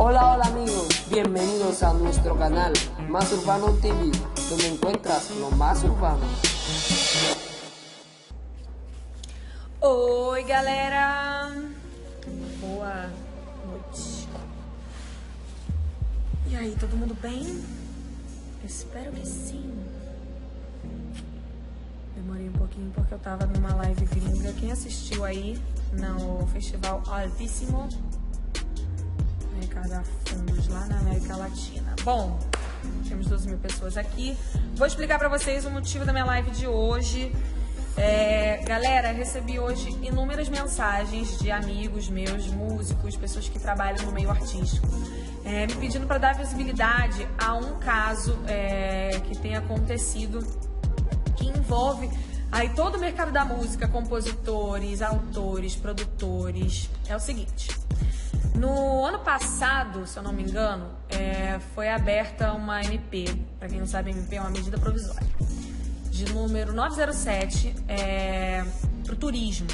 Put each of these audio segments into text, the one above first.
Hola, hola amigos, bienvenidos a nuestro canal Más Urbano TV, donde encuentras lo más urbano. Oi galera, boa noite. E aí, todo mundo bem? Espero que sim. Demorei um pouquinho porque eu tava numa live gringa. Quem assistiu aí no Festival Altíssimo, arrecadar fundos lá na América Latina. Bom, temos 12.000 pessoas aqui. Vou explicar pra vocês o motivo da minha live de hoje. Galera, recebi hoje inúmeras mensagens de amigos meus, músicos, pessoas que trabalham no meio artístico, me pedindo para dar visibilidade a um caso que tem acontecido, que envolve aí todo o mercado da música, compositores, autores, produtores. É o seguinte: no ano passado, se eu não me engano, foi aberta uma MP, para quem não sabe, MP é uma medida provisória, de número 907, para o turismo.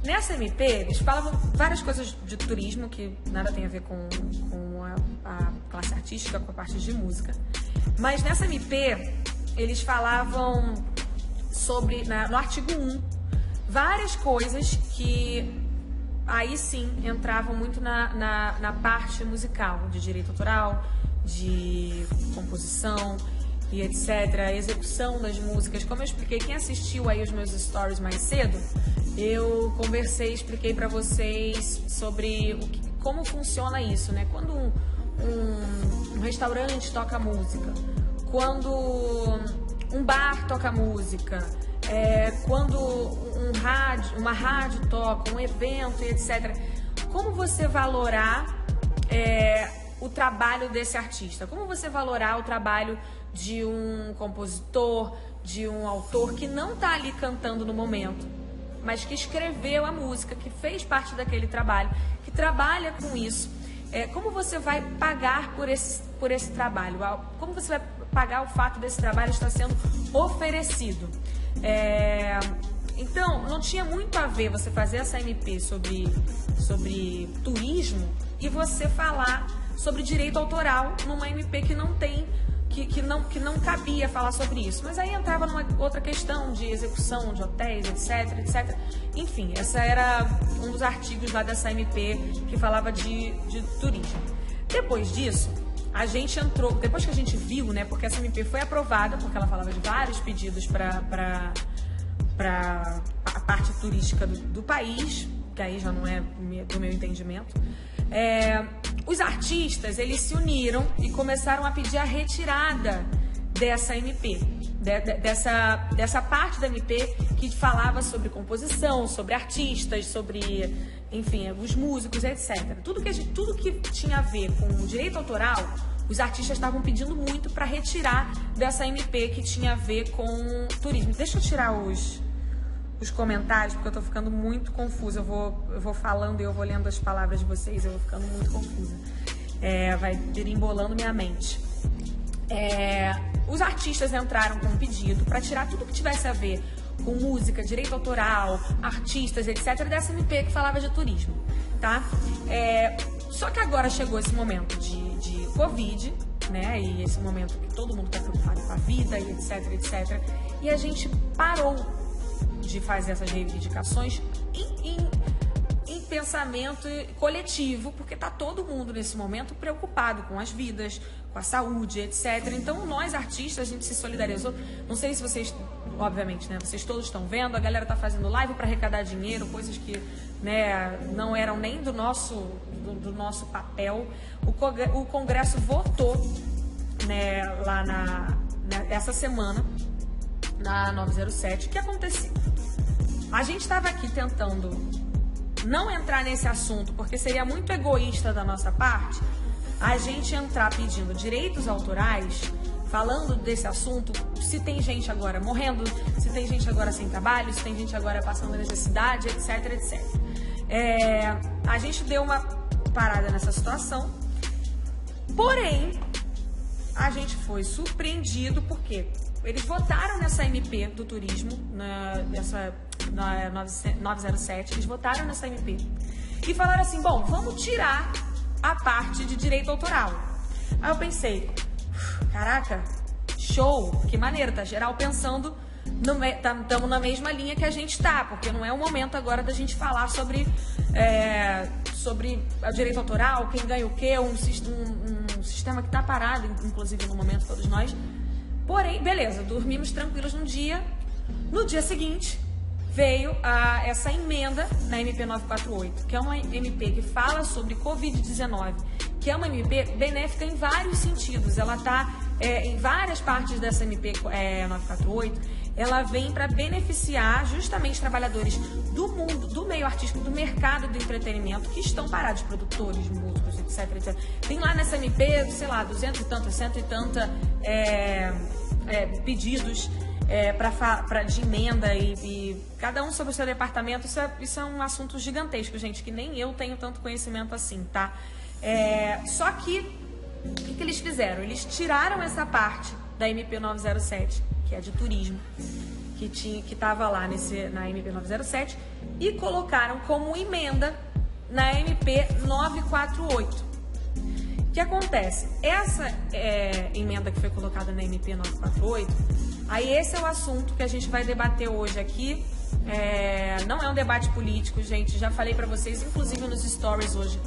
Nessa MP, eles falavam várias coisas de turismo, que nada tem a ver com a classe artística, com a parte de música. Mas nessa MP, eles falavam sobre, no artigo 1, várias coisas que aí sim entravam muito na parte musical, de direito autoral, de composição e etc, a execução das músicas. Como eu expliquei, quem assistiu aí os meus stories mais cedo, eu conversei, expliquei pra vocês sobre como funciona isso, né? Quando um restaurante toca música, quando um bar toca música, quando uma rádio toca, um evento e etc. Como você valorar o trabalho desse artista? Como você valorar o trabalho de um compositor, de um autor que não está ali cantando no momento, mas que escreveu a música, que fez parte daquele trabalho, que trabalha com isso? Como você vai pagar por esse trabalho? Como você vai pagar o fato desse trabalho estar sendo oferecido? Então, não tinha muito a ver você fazer essa MP sobre turismo e você falar sobre direito autoral numa MP que não tem, que não cabia falar sobre isso. Mas aí entrava numa outra questão de execução de hotéis, etc, etc. Enfim, essa era um dos artigos lá dessa MP que falava de turismo. Depois disso, a gente entrou, depois que a gente viu, né, porque essa MP foi aprovada, porque ela falava de vários pedidos para a parte turística do país, que aí já não é do meu entendimento. Os artistas, eles se uniram e começaram a pedir a retirada dessa MP, dessa parte da MP que falava sobre composição, sobre artistas, sobre, enfim, os músicos, etc. Tudo que tinha a ver com o direito autoral, os artistas estavam pedindo muito para retirar dessa MP que tinha a ver com turismo. Deixa eu tirar os comentários, porque eu tô ficando muito confusa. Eu vou falando e eu vou lendo as palavras de vocês, eu vou ficando muito confusa. Vai embolando minha mente. Os artistas entraram com um pedido para tirar tudo que tivesse a ver com música, direito autoral, artistas, etc, dessa MP que falava de turismo, tá? Só que agora chegou esse momento de Covid, né? E esse momento que todo mundo tá preocupado com a vida e etc, etc. E a gente parou de fazer essas reivindicações em pensamento coletivo, porque tá todo mundo nesse momento preocupado com as vidas, com a saúde, etc. Então nós artistas, a gente se solidarizou. Não sei se vocês, obviamente, né, vocês todos estão vendo, a galera tá fazendo live para arrecadar dinheiro, coisas que, né, não eram nem do nosso papel. O Congresso votou, né, lá essa semana na 907. O que aconteceu? A gente estava aqui tentando não entrar nesse assunto, porque seria muito egoísta da nossa parte a gente entrar pedindo direitos autorais, falando desse assunto, se tem gente agora morrendo, se tem gente agora sem trabalho, se tem gente agora passando necessidade, etc, etc. A gente deu uma parada nessa situação, porém, a gente foi surpreendido porque eles votaram nessa MP do turismo, na 907, eles votaram nessa MP e falaram assim: bom, vamos tirar a parte de direito autoral. Aí eu pensei, caraca, show, que maneiro, tá geral pensando, estamos na mesma linha que a gente tá, porque não é o momento agora da gente falar sobre o direito autoral, quem ganha o quê, um sistema que tá parado, inclusive no momento todos nós. Porém, beleza, dormimos tranquilos num dia. No dia seguinte, veio essa emenda na MP 948, que é uma MP que fala sobre Covid-19, que é uma MP benéfica em vários sentidos. Ela está em várias partes dessa MP 948, ela vem para beneficiar justamente trabalhadores do mundo, do meio artístico, do mercado do entretenimento, que estão parados, produtores, músicos, etc, etc. Tem lá nessa MP, sei lá, 200 e tanto, 100 e tanta pedidos de emenda e cada um sobre o seu departamento. Isso é um assunto gigantesco, gente, que nem eu tenho tanto conhecimento assim, tá? Só que, o que eles fizeram? Eles tiraram essa parte da MP 907, que é de turismo, que estava lá na MP 907, e colocaram como emenda na MP 948. O que acontece? Essa emenda que foi colocada na MP 948, aí esse é o assunto que a gente vai debater hoje aqui. Não é um debate político, gente. Já falei pra vocês, inclusive nos stories hoje,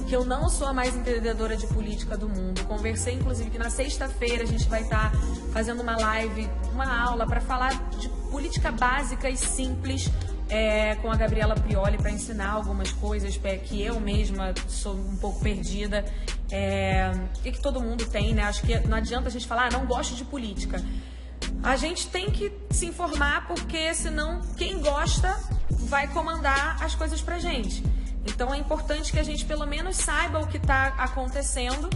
que eu não sou a mais entendedora de política do mundo. Conversei, inclusive, que na sexta-feira a gente vai estar fazendo uma live, uma aula para falar de política básica e simples com a Gabriela Prioli, para ensinar algumas coisas que eu mesma sou um pouco perdida e que todo mundo tem, né? Acho que não adianta a gente falar, não gosto de política. A gente tem que se informar, porque senão quem gosta vai comandar as coisas pra gente. Então é importante que a gente pelo menos saiba o que está acontecendo,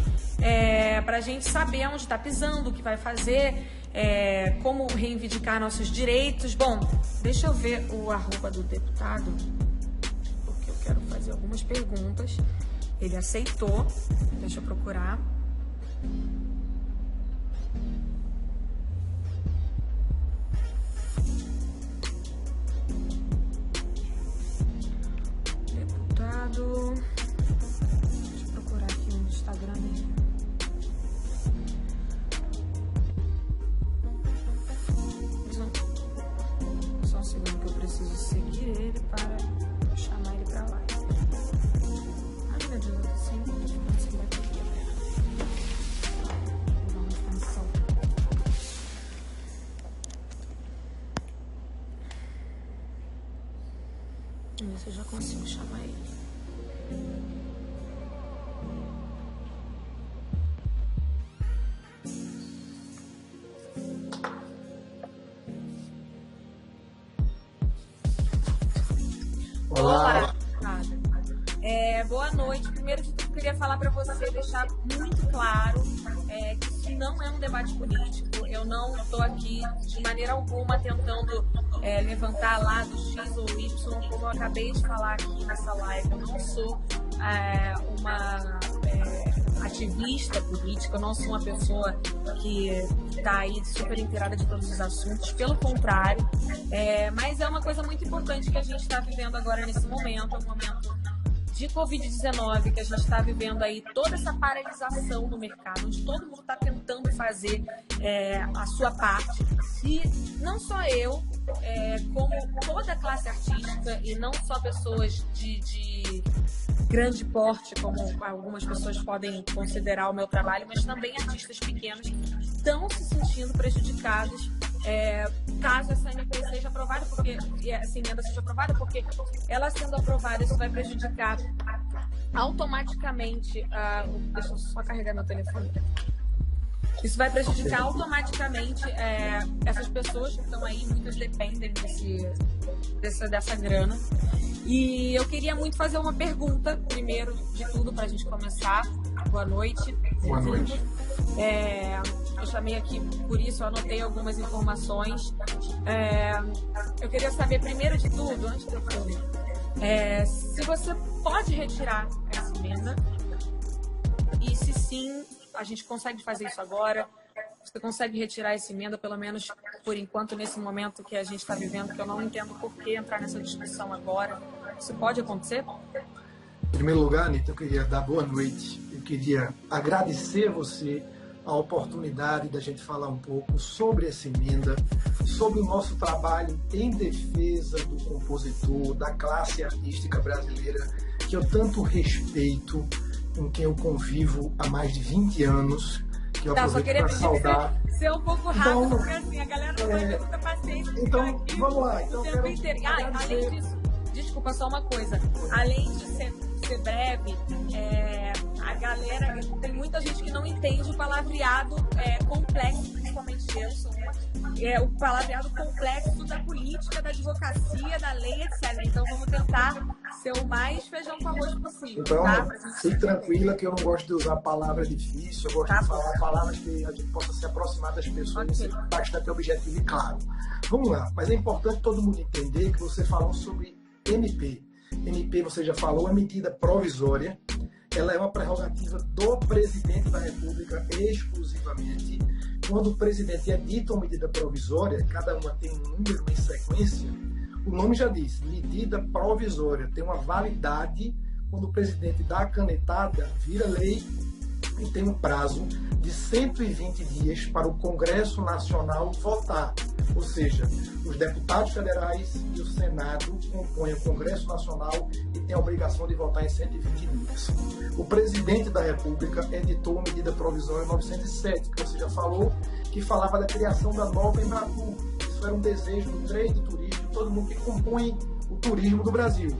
para a gente saber onde está pisando, o que vai fazer, como reivindicar nossos direitos. Bom, deixa eu ver o arroba do deputado, porque eu quero fazer algumas perguntas. Ele aceitou, deixa eu procurar. Deixa eu procurar aqui no Instagram dele. Só um segundo que eu preciso seguir ele para chamar ele pra lá. Ai, meu Deus, eu tô sem conseguir aqui. Vamos pensar. Vamos ver se eu já consigo chamar ele. Olá. Boa noite. Primeiro de tudo, eu queria falar para você, deixar muito claro que isso não é um debate político. Eu não estou aqui de maneira alguma tentando levantar lado X ou Y, como eu acabei de falar aqui nessa live. Eu não sou uma ativista política, eu não sou uma pessoa que está aí super inteirada de todos os assuntos, pelo contrário, mas é uma coisa muito importante que a gente está vivendo agora nesse momento, é um momento de Covid-19, que a gente está vivendo aí toda essa paralisação no mercado, onde todo mundo está tentando fazer a sua parte, e não só eu, como toda a classe artística, e não só pessoas de grande porte, como algumas pessoas podem considerar o meu trabalho, mas também artistas pequenos estão se sentindo prejudicados caso essa MP seja aprovada, porque essa emenda seja aprovada, porque ela sendo aprovada, isso vai prejudicar automaticamente deixa eu só carregar meu telefone. Isso vai prejudicar automaticamente essas pessoas que estão aí, muitas dependem dessa grana. E eu queria muito fazer uma pergunta, primeiro de tudo, para a gente começar. Boa noite. Boa noite. Eu chamei aqui por isso, eu anotei algumas informações. Eu queria saber, primeiro de tudo, antes de eu falar, se você pode retirar essa emenda, e se sim, a gente consegue fazer isso agora. Você consegue retirar essa emenda, pelo menos por enquanto, nesse momento que a gente está vivendo, que eu não entendo por que entrar nessa discussão agora. Isso pode acontecer? Em primeiro lugar, Anitta, eu queria dar boa noite. Eu queria agradecer a você a oportunidade da gente falar um pouco sobre essa emenda, sobre o nosso trabalho em defesa do compositor, da classe artística brasileira, que eu tanto respeito, com quem eu convivo há mais de 20 anos, que eu aproveito para saudar. Ser um pouco rápido, então, porque assim, a galera não vai ter muita paciência. Então, vamos lá. Então, além disso, desculpa, só uma coisa. Além de ser breve, a galera, tem muita gente que não entende o palavreado complexo, principalmente eu sou o palavreado complexo da política, da advocacia, da lei, etc. Então vamos tentar ser o mais feijão com arroz possível. Então, tá? fique tranquila que eu não gosto de usar palavras difíceis, eu gosto de falar palavras que a gente possa se aproximar das pessoas e ser bastante objetivo e claro. Vamos lá, mas é importante todo mundo entender que você falou sobre MP. MP, você já falou, é medida provisória. Ela é uma prerrogativa do presidente da República exclusivamente. Quando o presidente edita uma medida provisória, cada uma tem um número em sequência, o nome já diz, medida provisória, tem uma validade. Quando o presidente dá a canetada, vira lei e tem um prazo de 120 dias para o Congresso Nacional votar. Ou seja, os deputados federais e o Senado compõem o Congresso Nacional e têm a obrigação de votar em 120 dias. O presidente da República editou a medida provisória 907, que você já falou, que falava da criação da nova Embratur. Isso era um desejo do trade, do turismo, de todo mundo que compõe o turismo do Brasil.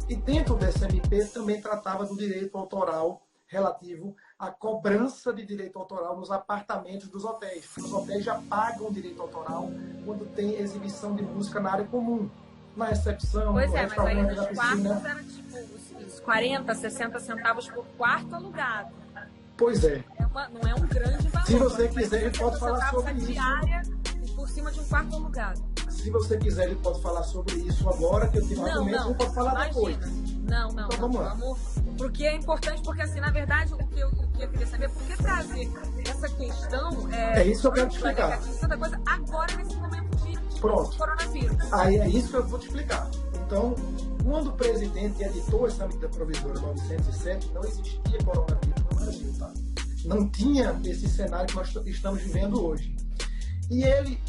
E dentro dessa MP também tratava do direito autoral relativo à cobrança de direito autoral nos apartamentos dos hotéis. Os hotéis já pagam direito autoral quando tem exibição de música na área comum, na recepção, pois no restaurante, mas aí da nos quartos piscina. era tipo os 40, 60 centavos por quarto alugado. Pois é. Não é um grande valor. Se você quiser, a gente pode falar sobre isso. Diária e por cima de um quarto alugado. Se você quiser, ele pode falar sobre isso agora, que eu tenho argumentos, ele pode falar depois. Não. Então vamos lá. Porque é importante, porque assim, na verdade, o que eu queria saber é por que trazer essa questão... É isso que eu quero te explicar. Tanta coisa agora, nesse momento de coronavírus. Aí é isso que eu vou te explicar. Então, quando o presidente editou essa medida provisória 907, não existia coronavírus no Brasil, tá? Não tinha esse cenário que nós estamos vivendo hoje. E ele,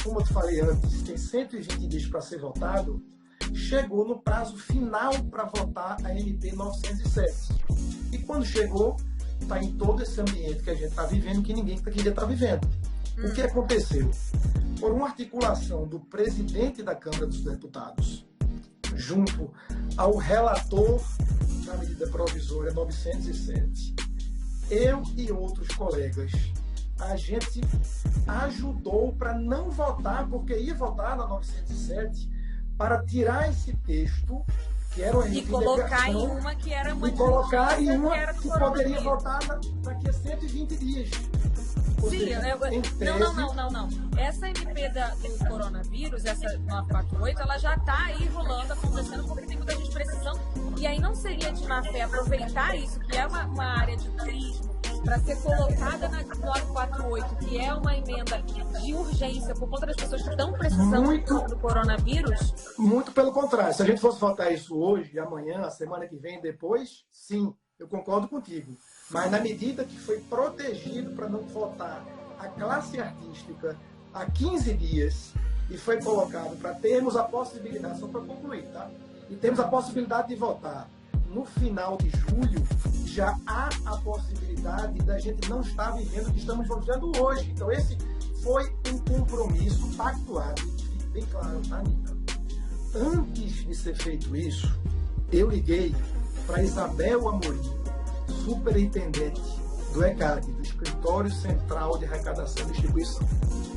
como eu te falei antes, tem 120 dias para ser votado, chegou no prazo final para votar a MP 907. E quando chegou, está em todo esse ambiente que a gente está vivendo, que ninguém queria estar vivendo. O que aconteceu? Por uma articulação do presidente da Câmara dos Deputados, junto ao relator da medida provisória 907, eu e outros colegas, a gente ajudou para não votar, porque ia votar na 907, para tirar esse texto, que era uma e colocar em uma que era uma e colocar em uma que poderia coronavírus. Votar daqui a 120 dias. Sim, não. Essa MP do coronavírus, essa 948, ela já está aí rolando, acontecendo, porque tem muita gente precisando. E aí não seria de má fé aproveitar isso, que é uma área de turismo, para ser colocada na 948, que é uma emenda de urgência por conta das pessoas que estão precisando do coronavírus? Muito pelo contrário. Se a gente fosse votar isso hoje, amanhã, a semana que vem, depois, sim, eu concordo contigo. Mas na medida que foi protegido para não votar a classe artística há 15 dias e foi colocado para termos a possibilidade, só para concluir, tá? E temos a possibilidade de votar no final de julho, já há a possibilidade da gente não estar vivendo o que estamos vivendo hoje. Então esse foi um compromisso pactuado, e fique bem claro, tá, Anitta? Antes de ser feito isso, eu liguei para Isabel Amorim, superintendente do ECAD, do Escritório Central de Arrecadação e Distribuição.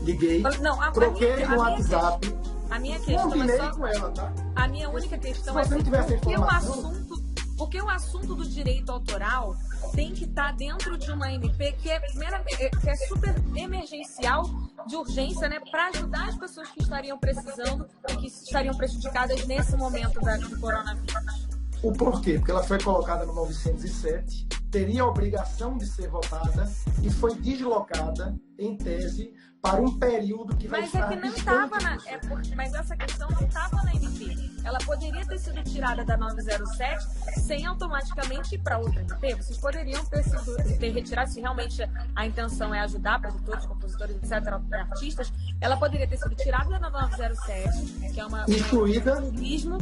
Liguei, troquei no WhatsApp, a minha questão combinei com ela, tá? A minha única questão Se você não tivesse informação... Porque o assunto do direito autoral tem que estar dentro de uma MP que é super emergencial, de urgência, né, para ajudar as pessoas que estariam precisando e que estariam prejudicadas nesse momento do coronavírus. O porquê? Porque ela foi colocada no 907 teria a obrigação de ser votada e foi deslocada, em tese, para um período que vai estar distante. Mas essa questão não estava na MP. Ela poderia ter sido tirada da 907 sem automaticamente ir para outra MP. Vocês poderiam ter retirado, se realmente a intenção é ajudar produtores, compositores, etc., artistas, ela poderia ter sido tirada da 907, que é uma turismo.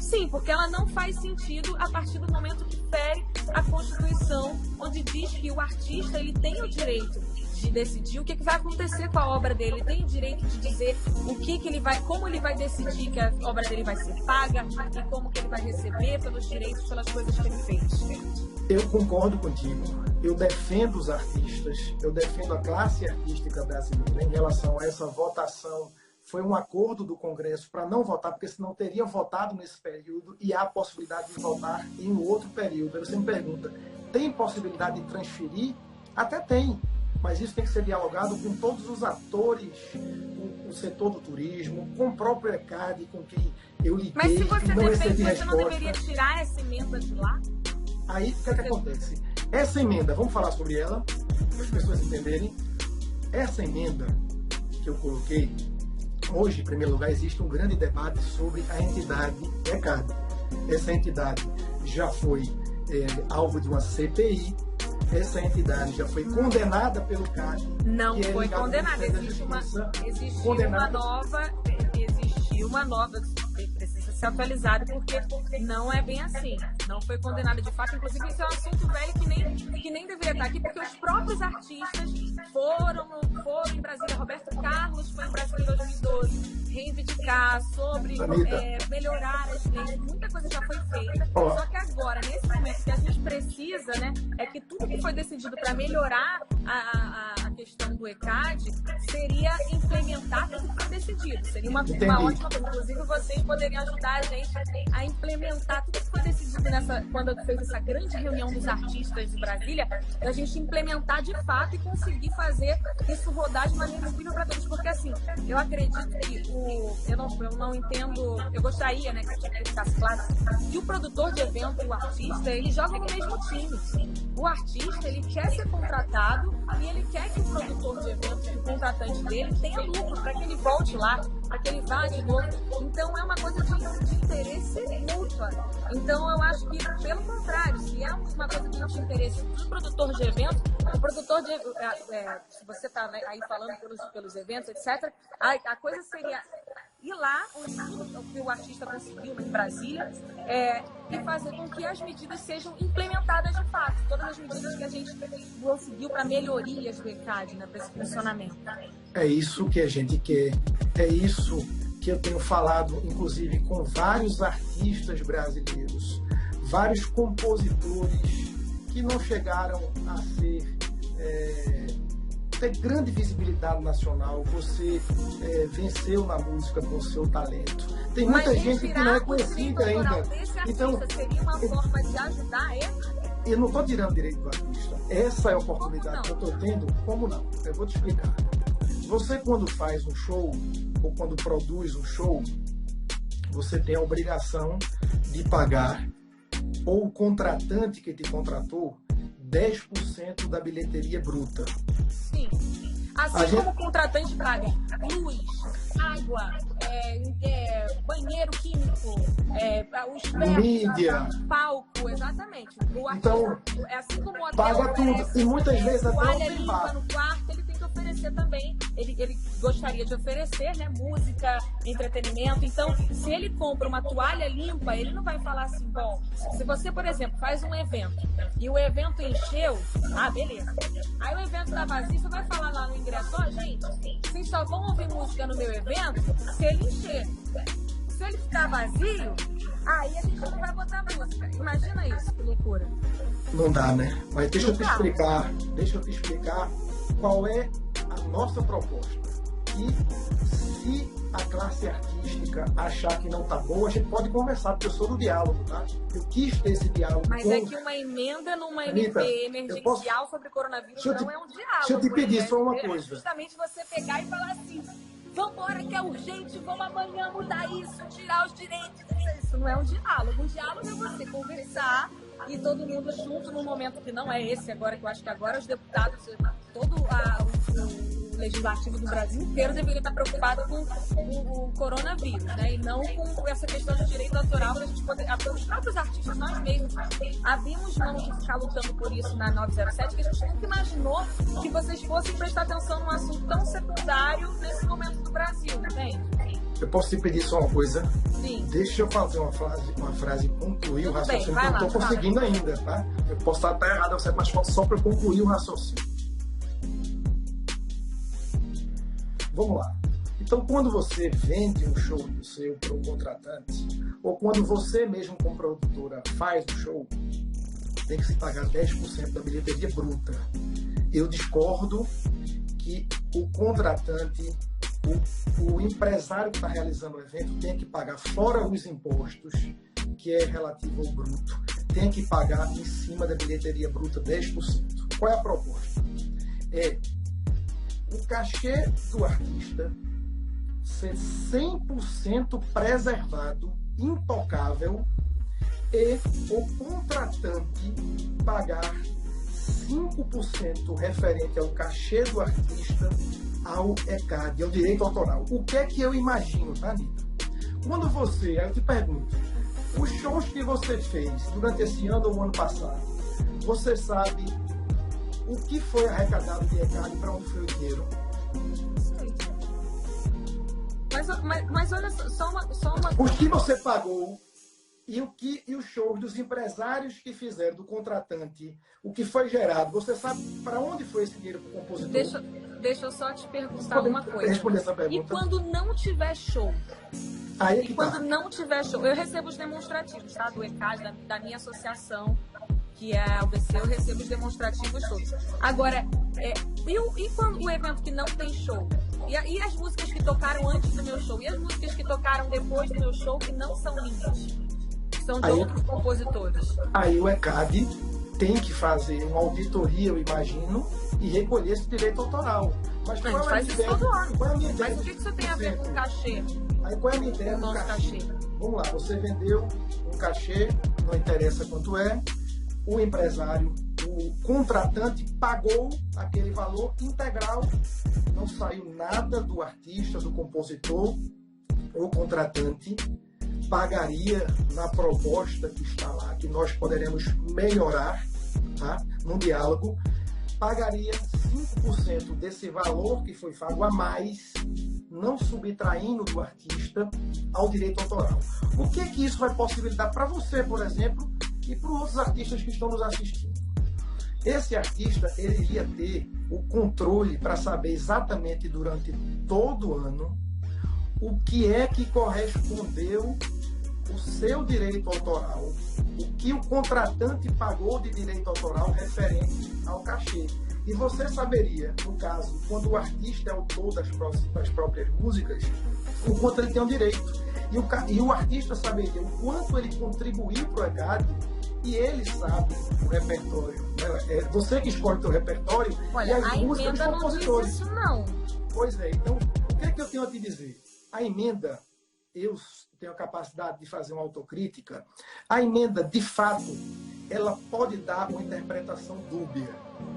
Sim, porque ela não faz sentido a partir do momento que fere a Constituição, onde diz que o artista ele tem o direito de decidir o que vai acontecer com a obra dele, ele tem o direito de dizer como ele vai decidir que a obra dele vai ser paga e como que ele vai receber pelos direitos, pelas coisas que ele fez. Eu concordo contigo, eu defendo os artistas, eu defendo a classe artística brasileira em relação a essa votação. Foi um acordo do Congresso para não votar, porque senão teria votado nesse período e há a possibilidade de votar em um outro período. Aí você me pergunta, tem possibilidade de transferir? Até tem, mas isso tem que ser dialogado com todos os atores, com o setor do turismo, com o próprio ECAD, com quem eu liguei. Mas se você não defende, você não deveria tirar essa emenda de lá? Aí, o que é que acontece? Essa emenda, vamos falar sobre ela, para as pessoas entenderem. Essa emenda que eu coloquei, hoje, em primeiro lugar, existe um grande debate sobre a entidade ECAD. Essa entidade já foi alvo de uma CPI, essa entidade já foi condenada pelo CAD. Não foi condenada, existe uma nova que precisa ser atualizada, porque não é bem assim. Não foi condenada de fato, inclusive isso é um assunto velho que nem deveria estar aqui, porque os próprios artistas foram em Brasília. Roberto Carlos foi em Brasília em 2012 reivindicar sobre melhorar as leis. Muita coisa já foi feita. Só que agora, nesse momento, que a gente precisa, né, é que tudo que foi decidido para melhorar a questão do ECAD seria implementar tudo que foi decidido. Seria uma ótima coisa. Inclusive, vocês poderiam ajudar a gente a implementar tudo que foi decidido quando fez essa grande reunião dos artistas de Brasília, a gente implementar de fato e conseguir fazer isso rodar de maneira incrível para todos. Porque assim, eu acredito que eu não entendo, eu gostaria, né, que ficasse claro, que o produtor de evento e o artista, eles jogam no mesmo time. O artista, ele quer ser contratado e ele quer que o produtor de eventos, que o contratante dele, tenha lucro para que ele volte lá, para que ele vá de novo. Então, é uma coisa de interesse mútuo. Então, eu acho que, pelo contrário, se é uma coisa de interesse do produtor de evento, o produtor de se você está aí falando pelos eventos, etc., a coisa seria ir lá, o que o artista conseguiu em Brasília, e fazer com que as medidas sejam implementadas de fato. Todas as medidas que a gente conseguiu para melhorias do ECAD, né, para esse funcionamento. É isso que a gente quer. É isso que eu tenho falado, inclusive, com vários artistas brasileiros, vários compositores que não chegaram a ter grande visibilidade nacional. Você venceu na música com o seu talento. Tem muita gente que não é conhecida ainda. Então, seria uma forma de ajudar ele? Eu não estou tirando direito do artista. Essa é a oportunidade que eu estou tendo. Como não? Eu vou te explicar. Você, quando faz um show, ou quando produz um show, você tem a obrigação de pagar, ou o contratante que te contratou, 10% da bilheteria bruta. Sim. Assim como o contratante paga luz, água, banheiro químico, os mídia, palco, exatamente. O artista, então, assim como o hotel paga tudo. E muitas vezes até toalha limpa no quarto, ele tem que oferecer também. Ele gostaria de oferecer, né, música, entretenimento. Então, se ele compra uma toalha limpa, ele não vai falar assim, bom, se você, por exemplo, faz um evento e o evento encheu, beleza. Aí o evento tá vazio, você vai falar lá no ingresso, gente, vocês só vão ouvir música no meu evento se ele encher. Se ele ficar vazio, aí a gente não vai botar música. Imagina isso, que loucura. Não dá, né? Mas deixa eu te explicar qual é a nossa proposta. E se a classe artística achar que não tá boa, a gente pode conversar, porque eu sou do diálogo, tá? Eu quis ter esse diálogo. Mas é que uma emenda numa MP emergencial sobre coronavírus não é um diálogo. Deixa eu te pedir só uma coisa. É justamente você pegar e falar assim, vambora que é urgente, vamos amanhã mudar isso, tirar os direitos. Isso não é um diálogo. Um diálogo é você conversar e todo mundo junto num momento que não é esse agora, que eu acho que agora os deputados, todo o legislativo do Brasil inteiro deveria estar preocupado com o coronavírus, né? E não com essa questão de direito autoral, da gente poder, os próprios artistas, nós mesmos, abrimos mão de ficar lutando por isso na 907, que a gente nunca imaginou que vocês fossem prestar atenção num assunto tão secundário nesse momento do Brasil, entende? Eu posso te pedir só uma coisa? Sim. Deixa eu fazer uma frase concluir o raciocínio, que eu não estou conseguindo ainda, tá? Eu posso estar até errado, mas falta só para eu concluir o raciocínio. Vamos lá. Então, quando você vende um show do seu para um contratante, ou quando você mesmo, como produtora, faz o show, tem que se pagar 10% da bilheteria bruta. Eu discordo que o contratante, o empresário que está realizando o evento, tem que pagar fora os impostos, que é relativo ao bruto, tem que pagar em cima da bilheteria bruta 10%. Qual é a proposta? É o cachê do artista ser 100% preservado, intocável, e o contratante pagar 5% referente ao cachê do artista ao ECAD, ao direito autoral. O que é que eu imagino, tá, Anitta? Quando você, aí eu te pergunto, os shows que você fez durante esse ano ou o ano passado, você sabe o que foi arrecadado de ECAD e para onde foi o dinheiro? Mas olha só uma O que você pagou e os shows dos empresários que fizeram, do contratante, o que foi gerado, você sabe para onde foi esse dinheiro para o compositor? Deixa eu só te perguntar uma coisa. Responder essa pergunta. E quando não tiver show? Aí é que quando não tiver show, eu recebo os demonstrativos, tá? Do ECAD, da minha associação, que é a UBC, eu recebo os demonstrativos todos. Agora, e quando o evento que não tem show? E as músicas que tocaram antes do meu show? E as músicas que tocaram depois do meu show que não são minhas? São de outros compositores. Aí o ECAD tem que fazer uma auditoria, eu imagino, e recolher esse direito autoral. Mas a gente faz isso todo ano. Mas o que isso tem a ver com cachê? Aí qual é a minha ideia do cachê? Vamos lá, você vendeu um cachê, não interessa quanto é, o empresário, o contratante pagou aquele valor integral, não saiu nada do artista, do compositor, o contratante pagaria na proposta que está lá, que nós poderemos melhorar, tá? No diálogo, pagaria 5% desse valor que foi pago a mais, não subtraindo do artista ao direito autoral. O que que isso vai possibilitar para você, por exemplo, e para os outros artistas que estão nos assistindo? Esse artista, ele iria ter o controle para saber exatamente durante todo o ano o que é que correspondeu o seu direito autoral, o que o contratante pagou de direito autoral referente ao cachê. E você saberia, no caso, quando o artista é autor das próprias músicas, o quanto ele tem o direito. E o artista saberia o quanto ele contribuiu para o ECAD, e ele sabe o repertório. É você que escolhe o seu repertório. Olha, e as músicas dos compositores. Não diz isso, não. Pois é, então, o que é que eu tenho a te dizer? A emenda, eu tenho a capacidade de fazer uma autocrítica, a emenda, de fato, ela pode dar uma interpretação dúbia.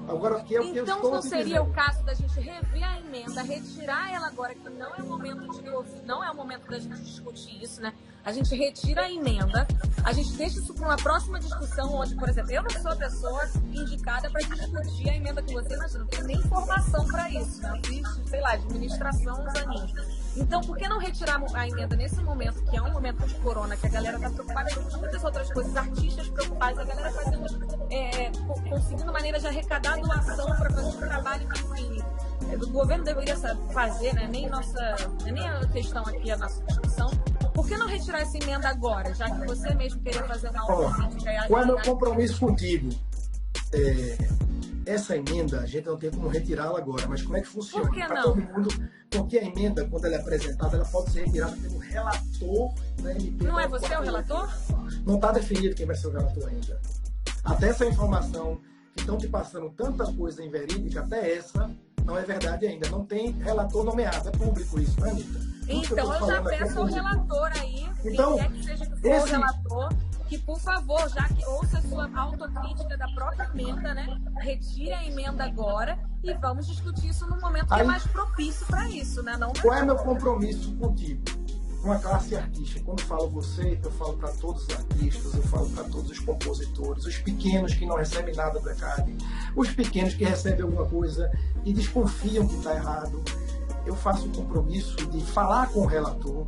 Agora, o que eu então, estou não seria o caso da gente rever a emenda, retirar ela agora, que não é o momento de ouvir, não é o momento da gente discutir isso, né? A gente retira a emenda, a gente deixa isso para uma próxima discussão, onde, por exemplo, eu não sou a pessoa indicada para discutir a emenda com você, mas eu não tenho nem formação para isso, né? Eu fiz, sei lá, administração uns aninhos. Então, por que não retirar a emenda nesse momento, que é um momento de corona, que a galera está preocupada com muitas outras coisas, artistas preocupados, a galera fazendo, conseguindo maneiras de arrecadar doação para fazer um trabalho que, enfim, o governo deveria fazer, né? Nem a questão aqui, a nossa discussão. Por que não retirar essa emenda agora, já que você mesmo queria fazer uma autocrítica? Qual é o meu compromisso contigo? Essa emenda, a gente não tem como retirá-la agora, mas como é que funciona? Por que Para não? todo mundo, porque a emenda, quando ela é apresentada, ela pode ser retirada pelo relator da MP. Não é você o relator? Não está definido quem vai ser o relator ainda. Até essa informação que estão te passando tanta coisa inverídica, até essa não é verdade ainda. Não tem relator nomeado, é público isso, né, Anitta? Então eu já peço ao relator aí, então, quem quer que seja que for o relator, que, por favor, já que ouça a sua autocrítica da própria emenda, né? Retire a emenda agora e vamos discutir isso num momento que é mais propício para isso, né? Não... Qual é meu compromisso contigo? Com a classe artística. Quando falo você, eu falo para todos os artistas, eu falo para todos os compositores, os pequenos que não recebem nada do ECAD, os pequenos que recebem alguma coisa e desconfiam que está errado. Eu faço o compromisso de falar com o relator,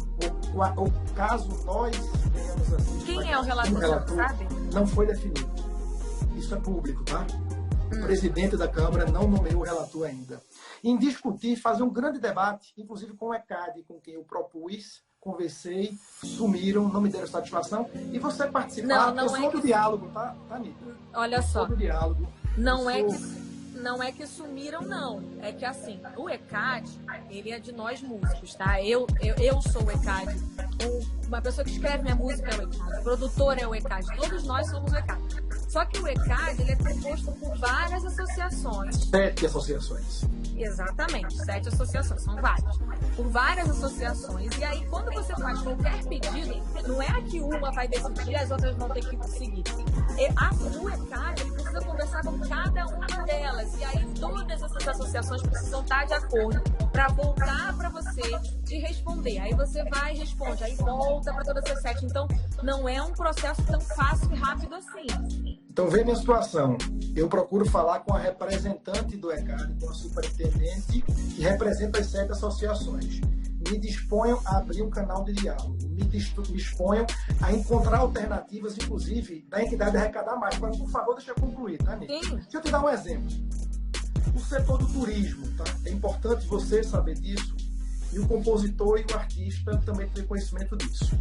ou caso nós tenhamos assim... Quem é o relator, sabe? Não foi definido. Isso é público, tá? O presidente da Câmara não nomeou o relator ainda. Em discutir, fazer um grande debate, inclusive com o ECAD, com quem eu propus, conversei, sumiram, não me deram satisfação, e você participar, não eu sou do diálogo, tá, Nita? Olha só. Sou do diálogo. Não é que sumiram, não. É que assim, o ECAD, ele é de nós músicos, tá? Eu sou o ECAD. Uma pessoa que escreve minha música é o ECAD. O produtor é o ECAD. Todos nós somos o ECAD. Só que o ECAD, ele é composto por várias associações. 7 associações. Exatamente, 7 associações, são várias. Por várias associações. E aí, quando você faz qualquer pedido, não é que uma vai decidir e as outras vão ter que seguir. O ECAD, ele precisa conversar com cada uma delas. E aí, todas essas associações precisam estar de acordo para voltar para você te responder. Aí você vai e responde, aí volta para todas as 7. Então, não é um processo tão fácil e rápido assim. Então, vê minha situação. Eu procuro falar com a representante do ECAD, com a superintendente, que representa as 7 associações. Me disponham a abrir um canal de diálogo. Me disponham a encontrar alternativas, inclusive, da entidade arrecadar mais. Mas, por favor, deixa eu concluir, tá, Nita? Deixa eu te dar um exemplo. O setor do turismo, tá? É importante você saber disso. E o compositor e o artista também têm conhecimento disso.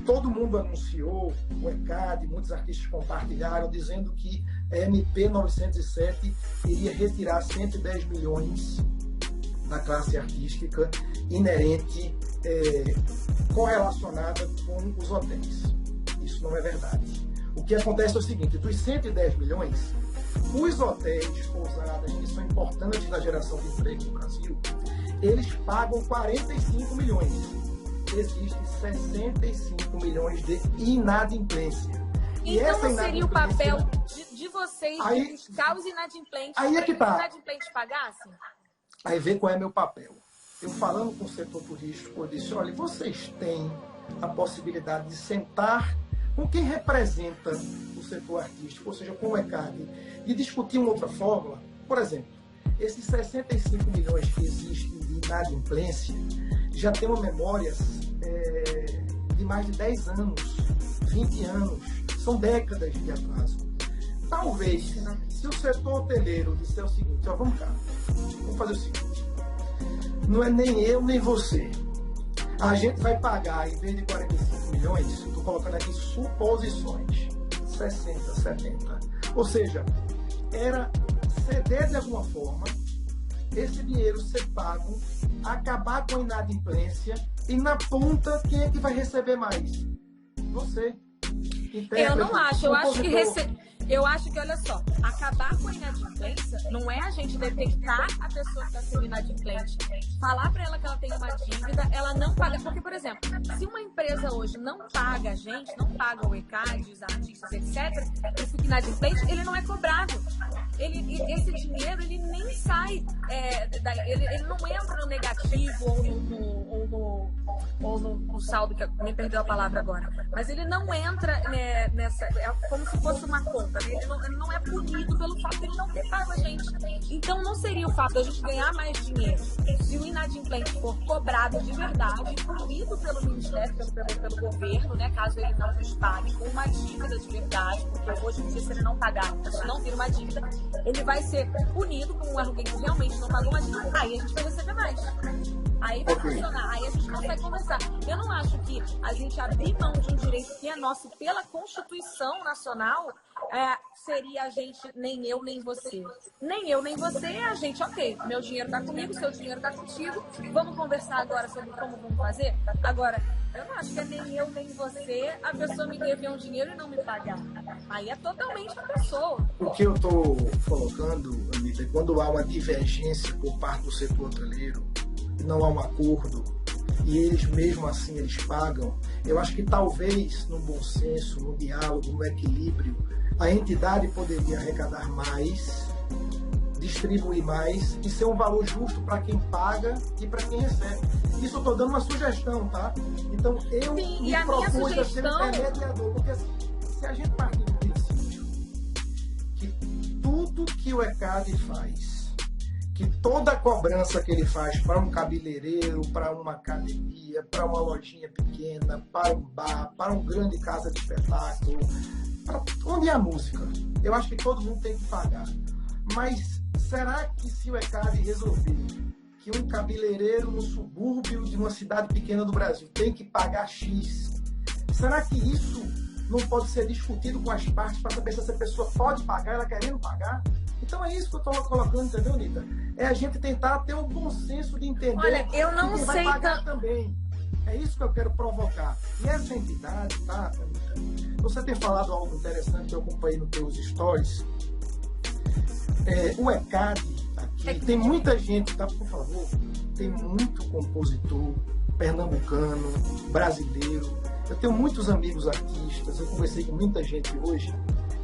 Todo mundo anunciou, o ECAD, muitos artistas compartilharam, dizendo que a MP 907 iria retirar 110 milhões da classe artística inerente, correlacionada com os hotéis. Isso não é verdade. O que acontece é o seguinte, dos 110 milhões, os hotéis, pousadas, que são importantes na geração de emprego no Brasil, eles pagam 45 milhões. Existem 65 milhões de inadimplência. Então não seria o papel de vocês de buscar os inadimplentes para que os inadimplentes pagassem? Aí vê qual é meu papel. Eu falando com o setor turístico, eu disse, olha, vocês têm a possibilidade de sentar com quem representa o setor artístico, ou seja, com o ECAD, e discutir uma outra fórmula. Por exemplo, esses 65 milhões que existem de inadimplência já tem uma memória de mais de 10 anos, 20 anos, são décadas de atraso. Talvez, se o setor hoteleiro disser o seguinte, ó, vamos cá, vamos fazer o seguinte, não é nem eu nem você, a gente vai pagar, em vez de 45 milhões, estou colocando aqui suposições, 60, 70, ou seja, era ceder de alguma forma, esse dinheiro ser pago, acabar com a inadimplência e na ponta quem é que vai receber mais? Você. Eu não acho, eu acho que, olha só, acabar com a inadimplência não é a gente detectar a pessoa que está sendo inadimplente, falar para ela que ela tem uma dívida, ela não paga. Porque, por exemplo, se uma empresa hoje não paga a gente, não paga o ECAD, os artistas, etc., ele fica inadimplente, ele não é cobrado. Esse dinheiro, ele nem sai, ele não entra no negativo ou no saldo, que me perdeu a palavra agora, mas ele não entra nessa, é como se fosse uma conta, né? Ele não é punido pelo fato de ele não ter pago a gente. Então não seria o fato de a gente ganhar mais dinheiro se o inadimplente for cobrado de verdade, punido pelo Ministério, pelo governo, né? Caso ele não nos pague com uma dívida de verdade, porque hoje em dia, se ele não pagar, se não vir uma dívida, ele vai ser punido como alguém que realmente não pagou uma dívida. Aí a gente vai receber mais. Aí vai funcionar, aí a gente consegue conversar. Eu não acho que a gente abrir mão de um direito que é nosso pela Constituição Nacional seria a gente, nem eu, nem você. Nem eu, nem você é a gente, ok, meu dinheiro tá comigo, seu dinheiro tá contigo, vamos conversar agora sobre como vamos fazer? Agora, eu não acho que é nem eu, nem você, a pessoa me dever um dinheiro e não me pagar. Aí é totalmente a pessoa. O que eu tô colocando, Anitta, é quando há uma divergência por parte do setor hoteleiro, não há um acordo, e eles mesmo assim eles pagam, eu acho que talvez no bom senso, no diálogo, no equilíbrio, a entidade poderia arrecadar mais, distribuir mais e ser um valor justo para quem paga e para quem recebe. Isso eu estou dando uma sugestão, tá? Então eu me propus a ser intermediador, porque se a gente partir do princípio que tudo que o ECAD faz, que toda a cobrança que ele faz para um cabeleireiro, para uma academia, para uma lojinha pequena, para um bar, para uma grande casa de espetáculo, onde é a música, eu acho que todo mundo tem que pagar. Mas será que se o ECAD resolver que um cabeleireiro no subúrbio de uma cidade pequena do Brasil tem que pagar X, será que isso não pode ser discutido com as partes para saber se essa pessoa pode pagar, ela querendo pagar? Então é isso que eu estou colocando, entendeu, Anitta? É a gente tentar ter um bom senso de entender. Olha, eu não que quem sei vai pagar também. É isso que eu quero provocar. E essa entidade, tá, Anitta? Você tem falado algo interessante que eu acompanhei nos teus stories. O ECAD aqui, tem muita gente, tá, por favor, tem muito compositor pernambucano, brasileiro. Eu tenho muitos amigos artistas, eu conversei com muita gente hoje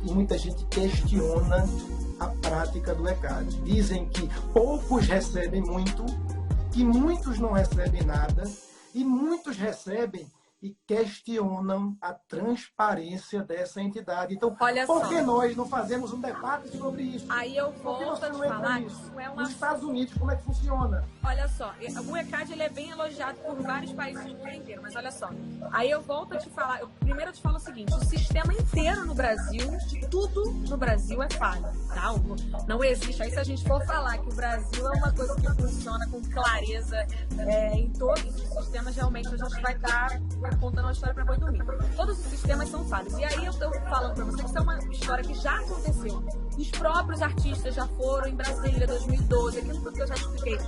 e muita gente questiona a prática do ECAD. Dizem que poucos recebem muito, que muitos não recebem nada e muitos recebem e questionam a transparência dessa entidade. Então, por que nós não fazemos um debate sobre isso? Aí eu volto a te falar que isso é uma... Nos Estados Unidos, como é que funciona? Olha só, o ECAD ele é bem elogiado por vários países do mundo inteiro, mas olha só, aí eu volto a te falar, primeiro eu te falo o seguinte, o sistema inteiro no Brasil, tudo no Brasil é falho, tá? Não existe, aí se a gente for falar que o Brasil é uma coisa que funciona com clareza em todos os sistemas, realmente a gente vai estar contando uma história para boi dormir. Todos os sistemas são falhos. E aí eu estou falando para você que isso é uma história que já aconteceu. Os próprios artistas já foram em Brasília 2012, aquilo que eu já expliquei.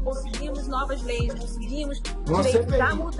Conseguimos novas leis, conseguimos direitos,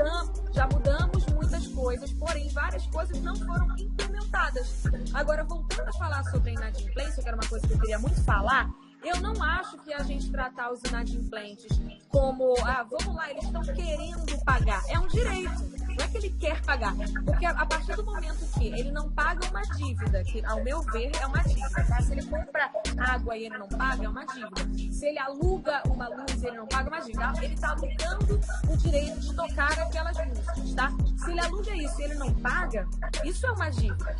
já mudamos muitas coisas, porém várias coisas não foram implementadas. Agora, voltando a falar sobre a inadimplência, que era uma coisa que eu queria muito falar, eu não acho que a gente tratar os inadimplentes como, vamos lá, eles estão querendo pagar. É um direito. Não é que ele quer pagar. Porque a partir do momento que ele não paga uma dívida, que ao meu ver é uma dívida, tá? Se ele compra água e ele não paga, é uma dívida. Se ele aluga uma luz e ele não paga, é uma dívida. Ele está alugando o direito de tocar aquelas músicas, tá? Se ele aluga isso e ele não paga, isso é uma dívida.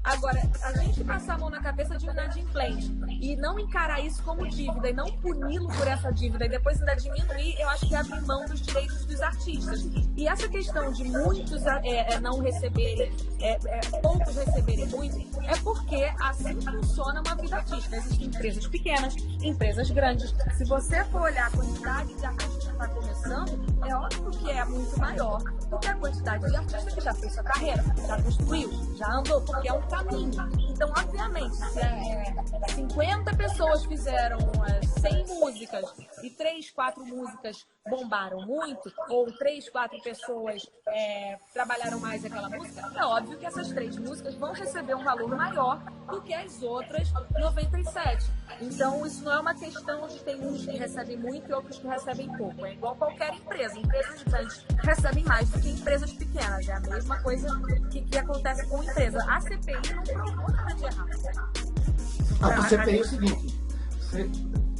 Agora, a gente passar a mão na cabeça de um inadimplente e não encarar isso como dívida e não puni-lo por essa dívida e depois ainda diminuir, eu acho que é abrir mão dos direitos dos artistas. E essa questão de muitos não receberem, poucos receberem muito, é porque assim funciona uma vida artística. Existem empresas pequenas, empresas grandes. Se você for olhar a quantidade de artistas que está começando, é óbvio que é muito maior do que a quantidade de artistas que já fez sua carreira, já construiu, já andou, porque é um caminho. Então, obviamente, se 50 pessoas fizeram 100 músicas e 3, 4 músicas bombaram muito, ou 3, 4 pessoas trabalharam mais aquela música, é óbvio que essas 3 músicas vão receber um valor maior do que as outras 97. Então, isso não é uma questão de ter uns que recebem muito e outros que recebem pouco. É igual qualquer empresa. Empresas grandes recebem mais do que empresas pequenas. É a mesma coisa que acontece com empresa. A CPI não provou nada de errado. A CPI é o seguinte,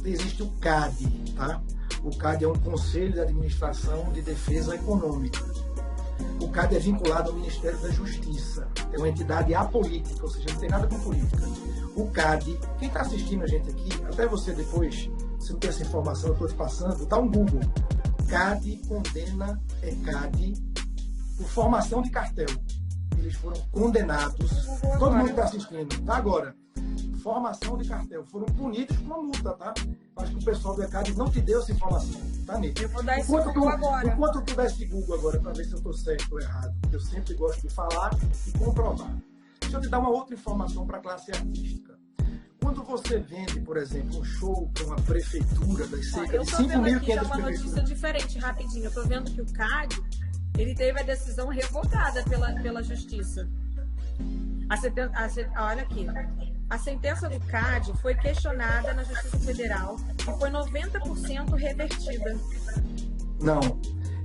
existe o CAD, tá? O CAD é um Conselho de Administração de Defesa Econômica. O CAD é vinculado ao Ministério da Justiça. É uma entidade apolítica, ou seja, não tem nada com política. O CAD, quem está assistindo a gente aqui, até você depois, se não tem essa informação, eu estou te passando, dá um Google. CAD condena ECAD por formação de cartel. Eles foram condenados, todo mundo está assistindo, tá agora. Formação de cartel, foram punidos com uma multa, tá? Acho que o pessoal do ECAD não te deu essa informação, tá, Nito? Eu vou dar esse Google agora. Enquanto tu dá esse Google agora, para ver se eu estou certo ou errado, porque eu sempre gosto de falar e comprovar. Deixa eu te dar uma outra informação para a classe artística. Quando você vende, por exemplo, um show para uma prefeitura das cerca de 5.500 prefeituras... uma notícia diferente, rapidinho. Eu estou vendo que o CAD, ele teve a decisão revogada pela Justiça. Olha aqui. A sentença do CAD foi questionada na Justiça Federal e foi 90% revertida. Não.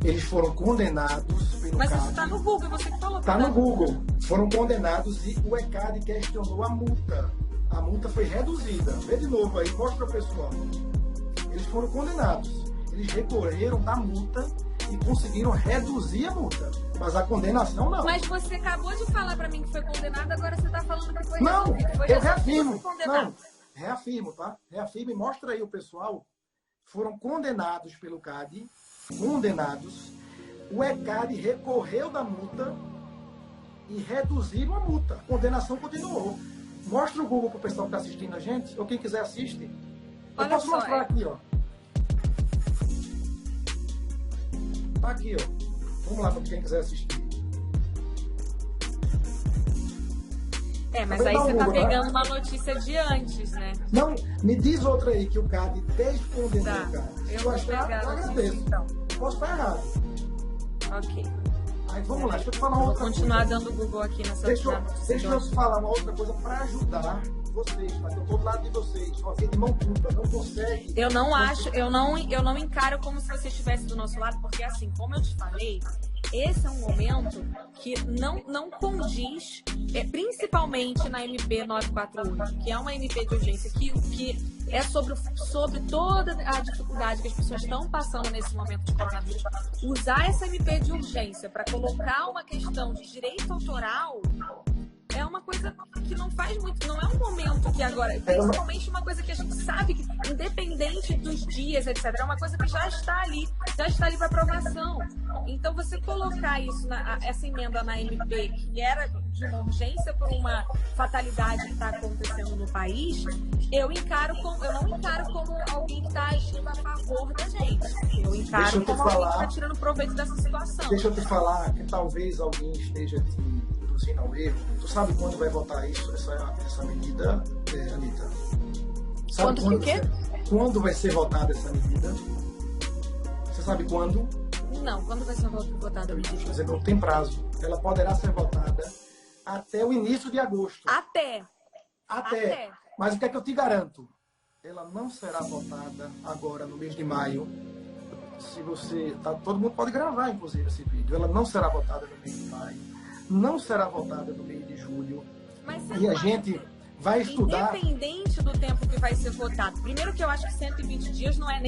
Eles foram condenados pelo Mas CAD. isso está no Google, você que falou. Está no Google. Foram condenados e o ECAD questionou a multa. A multa foi reduzida. Vê de novo aí, mostra o pessoal. Eles foram condenados. Eles recorreram da multa e conseguiram reduzir a multa. Mas a condenação não. Mas você acabou de falar para mim que foi condenado, agora você está falando que foi não, resolvido. Foi eu resolvido, reafirmo. foi condenado. Não, reafirmo, tá? Reafirmo e mostra aí o pessoal. Foram condenados pelo CAD. Condenados. O ECAD recorreu da multa e reduziram a multa. A condenação continuou. Mostra o Google para o pessoal que está assistindo a gente, ou quem quiser assiste. Eu posso mostrar aqui, ó. Tá aqui, ó. Vamos lá para quem quiser assistir. Mas aí você tá pegando uma notícia de antes, né? Não, me diz outra aí que o CAD descondenou, cara. Eu vou pegar eu agradeço. então. Posso estar errado. Ok. Aí vamos lá, deixa eu te falar uma outra coisa. Vou continuar dando Google aqui nessa Deixa eu te falar uma outra coisa para ajudar vocês, mas eu tô do lado de vocês, você de mão dupla, não consegue. Eu não acho, eu não encaro como se você estivesse do nosso lado, porque assim, como eu te falei, esse é um momento que não condiz, principalmente na MP 948, que é uma MP de urgência, que é sobre toda a dificuldade que as pessoas estão passando nesse momento de coronavírus. Usar essa MP de urgência para colocar uma questão de direito autoral é uma coisa que não faz muito, não é um momento que agora, principalmente uma coisa que a gente sabe que, independente dos dias, etc., é uma coisa que já está ali para aprovação. Então, você colocar isso, essa emenda na MP, que era de uma urgência por uma fatalidade que está acontecendo no país, eu não encaro como alguém que está agindo a favor da gente. Eu encaro como alguém que está tirando proveito dessa situação. Deixa eu te falar que talvez alguém esteja te induzindo ao erro. Tu sabe quando vai votar isso, essa medida, Anitta? Sabe quando vai ser votada essa medida? Você sabe quando? Não, quando vai ser votada a medida? Por exemplo, não tem prazo. Ela poderá ser votada até o início de agosto. Até. Mas o que é que eu te garanto? Ela não será votada agora, no mês de maio. Se você... todo mundo pode gravar, inclusive, esse vídeo. Ela não será votada no mês de maio. Não será votada no mês de julho. E a gente vai estudar... Independente do tempo que vai ser votado. Primeiro que eu acho que 120 dias não é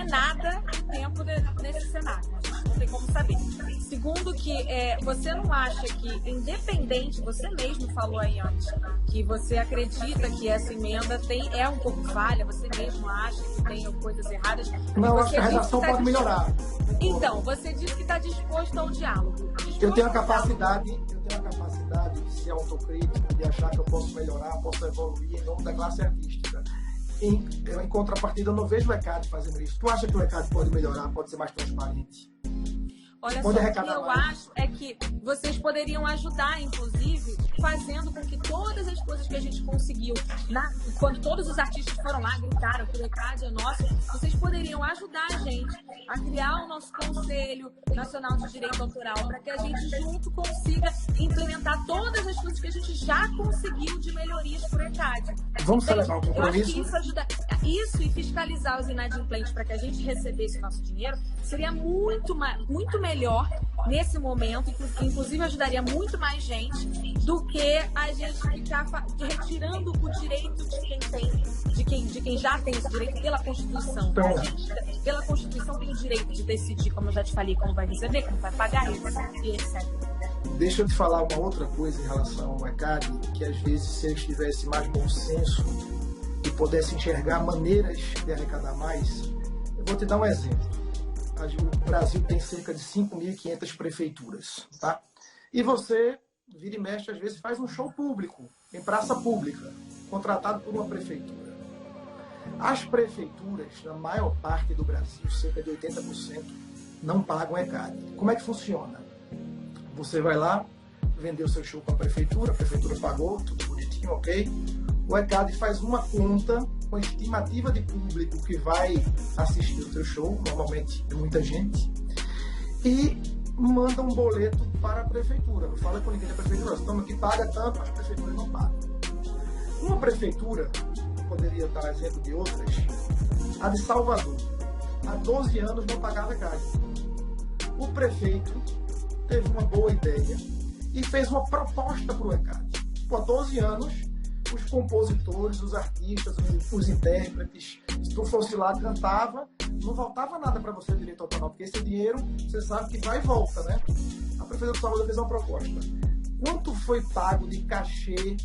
nada de tempo nesse cenário. A gente não tem como saber. Segundo que você não acha que, independente, você mesmo falou aí antes, que você acredita que essa emenda é um pouco falha, você mesmo acha que tem coisas erradas. Não, acho que a redação pode melhorar. Então, você disse que está disposto ao diálogo. Eu tenho a capacidade de ser autocrítico, de achar que eu posso melhorar, posso evoluir em nome da classe artística. Em contrapartida, eu não vejo o ECAD fazendo isso. Tu acha que o ECAD pode melhorar, pode ser mais transparente? Olha só, o que eu acho é que vocês poderiam ajudar, inclusive, fazendo com que todas as coisas que a gente conseguiu, quando todos os artistas foram lá, gritaram que o ECAD é nosso, vocês poderiam ajudar a gente a criar o nosso Conselho Nacional de Direito Autoral, para que a gente junto consiga implementar todas as coisas que a gente já conseguiu de melhorias para o ECAD. Vamos celebrar um compromisso? Eu acho que isso ajuda. Isso e fiscalizar os inadimplentes para que a gente recebesse o nosso dinheiro seria muito melhor nesse momento, inclusive ajudaria muito mais gente do que a gente ficar retirando o direito de quem já tem esse direito pela Constituição. A gente, pela Constituição, tem o direito de decidir, como eu já te falei, como vai receber, como vai pagar, etc. Deixa eu te falar uma outra coisa em relação ao ECAD, que às vezes se eles tivessem mais bom senso e pudessem enxergar maneiras de arrecadar mais, eu vou te dar um exemplo. O Brasil tem cerca de 5.500 prefeituras, tá? E você, vira e mexe, às vezes faz um show público, em praça pública, contratado por uma prefeitura. As prefeituras, na maior parte do Brasil, cerca de 80%, não pagam ECAD. Como é que funciona? Você vai lá, vendeu seu show para a prefeitura pagou, tudo bonitinho, ok? O ECAD faz uma conta com a estimativa de público que vai assistir o teu show, normalmente é muita gente, e manda um boleto para a prefeitura. Não fala com ninguém da prefeitura, estamos aqui, paga tanto, as prefeituras não pagam. Uma prefeitura, poderia dar exemplo de outras, a de Salvador, há 12 anos não pagava ECAD. o prefeito teve uma boa ideia e fez uma proposta para o ECAD. Por 12 anos, os compositores, os artistas, os intérpretes, se tu fosse lá, cantava, não voltava nada para você direito autoral, porque esse dinheiro, você sabe que vai e volta, né? A Prefeitura de Salvador fez uma proposta. Quanto foi pago de cachê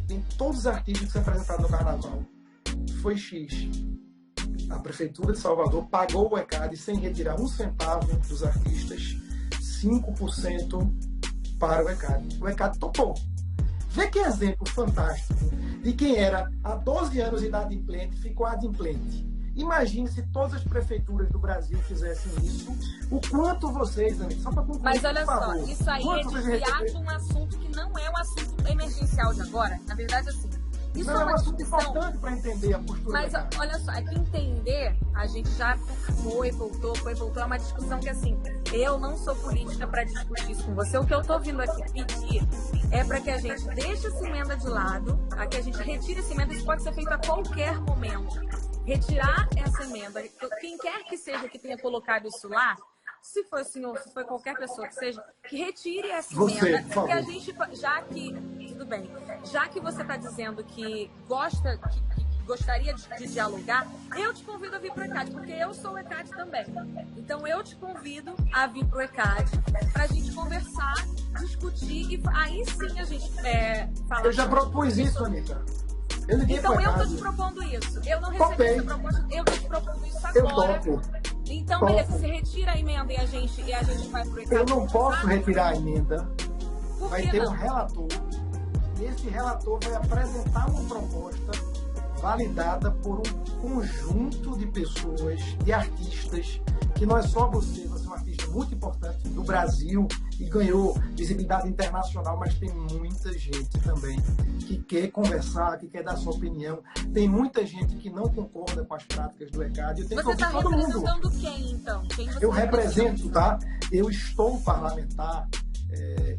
em todos os artistas que se apresentaram no Carnaval? Foi X. A Prefeitura de Salvador pagou o ECAD sem retirar um centavo dos artistas, 5% para o ECAD. O ECAD topou. Vê que exemplo fantástico de quem era há 12 anos de inadimplente ficou adimplente. Imagine se todas as prefeituras do Brasil fizessem isso, o quanto vocês, amigos, só para concluir, mas olha por só, favor, isso aí é desviar de um assunto que não é um assunto emergencial de agora. Na verdade, assim, isso não, é uma assunto discussão importante para entender a postura. Mas olha só, é que entender, a gente já voltou, é uma discussão que assim, eu não sou política para discutir isso com você. O que eu estou vindo aqui pedir é para que a gente deixe essa emenda de lado, a que a gente retire essa emenda, isso pode ser feito a qualquer momento. Retirar essa emenda, quem quer que seja que tenha colocado isso lá, se foi o senhor, se foi qualquer pessoa que seja, que retire essa emenda, porque a gente, tudo bem, já que você está dizendo que gostaria de dialogar, eu te convido a vir para o ECAD, porque eu sou o ECAD também. Então eu te convido a vir para o ECAD para a gente conversar, discutir e aí sim a gente fala. Eu já propus isso, Anitta. Então eu estou te propondo isso. Eu não recebi essa proposta, eu estou te propondo isso agora. Eu topo. Então, beleza, você retira a emenda e a gente vai pro ECAD. Eu não posso retirar a emenda. Vai ter um relator. E esse relator vai apresentar uma proposta validada por um conjunto de pessoas, de artistas, que não é só você é um artista muito importante do Brasil e ganhou visibilidade internacional, mas tem muita gente também que quer conversar, que quer dar sua opinião. Tem muita gente que não concorda com as práticas do ECAD. Você está representando quem, então? Eu represento, tá? Eu estou parlamentar.